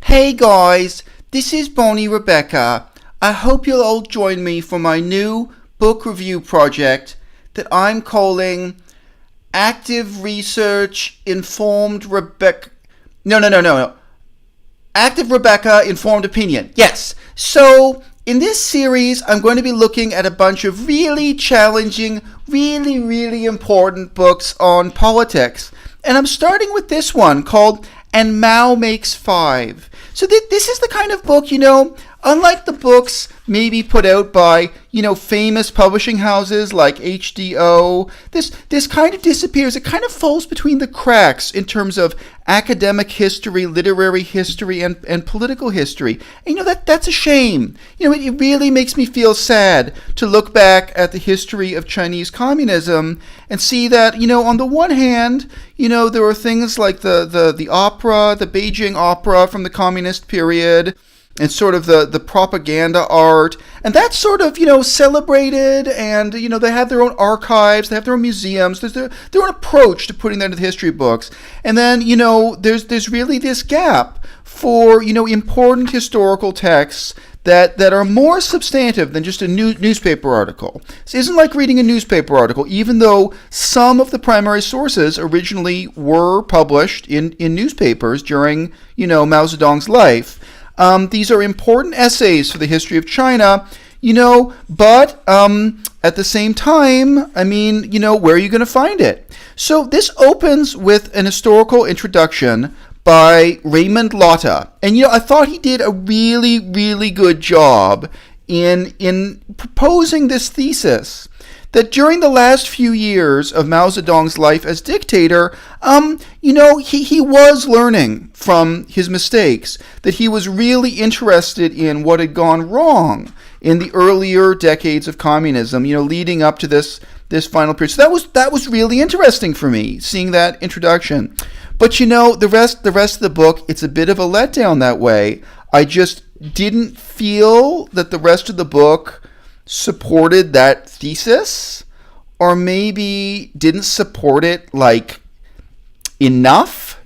Hey guys, this is Bonny Rebecca. I hope you'll all join me for my new book review project that I'm calling Active Research Informed Rebecca. No. Active Rebecca Informed Opinion. Yes. So in this series, I'm going to be looking at a bunch of really challenging, really important books on politics. And I'm starting with this one called And Mao Makes 5. So this is the kind of book, unlike the books maybe put out by, famous publishing houses like HDO, this kind of disappears. It kind of falls between the cracks in terms of academic history, literary history, and political history. And, that's a shame. It really makes me feel sad to look back at the history of Chinese communism and see that, on the one hand, there were things like the opera, the Beijing opera from the communist period, and sort of the propaganda art, and that's sort of, celebrated, and, they have their own archives, they have their own museums, there's their own approach to putting that into the history books. And then, there's really this gap for, important historical texts that are more substantive than just a newspaper article. This isn't like reading a newspaper article, even though some of the primary sources originally were published in newspapers during, Mao Zedong's life. These are important essays for the history of China, but at the same time, where are you going to find it? So this opens with an historical introduction by Raymond Lotta. And, I thought he did a really good job in proposing this thesis that during the last few years of Mao Zedong's life as dictator, he was learning from his mistakes, that he was really interested in what had gone wrong in the earlier decades of communism, leading up to this final period. So that was really interesting for me, seeing that introduction. But the rest of the book, it's a bit of a letdown that way. I just didn't feel that the rest of the book supported that thesis, or maybe didn't support it enough,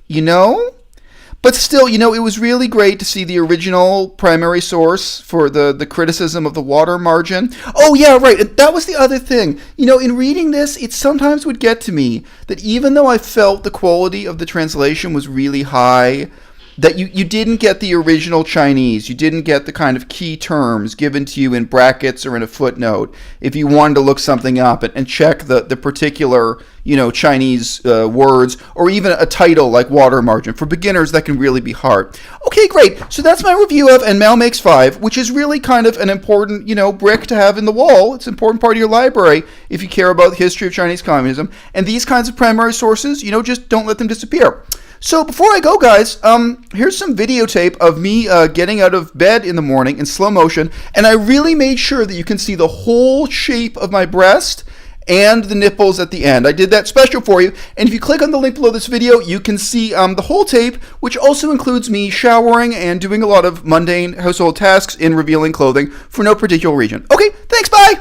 But still, it was really great to see the original primary source for the criticism of the water margin. Oh yeah, right. That was the other thing. In reading this, it sometimes would get to me that even though I felt the quality of the translation was really high, that you didn't get the original Chinese. You didn't get the kind of key terms given to you in brackets or in a footnote if you wanted to look something up and check the particular, Chinese words, or even a title like water margin. For beginners, that can really be hard. Okay, great. So that's my review of And Mao Makes 5, which is really kind of an important, brick to have in the wall. It's an important part of your library if you care about the history of Chinese communism. And these kinds of primary sources, just don't let them disappear. So before I go, guys, here's some videotape of me getting out of bed in the morning in slow motion, and I really made sure that you can see the whole shape of my breast and the nipples at the end. I did that special for you, and if you click on the link below this video, you can see the whole tape, which also includes me showering and doing a lot of mundane household tasks in revealing clothing for no particular reason. Okay, thanks, bye!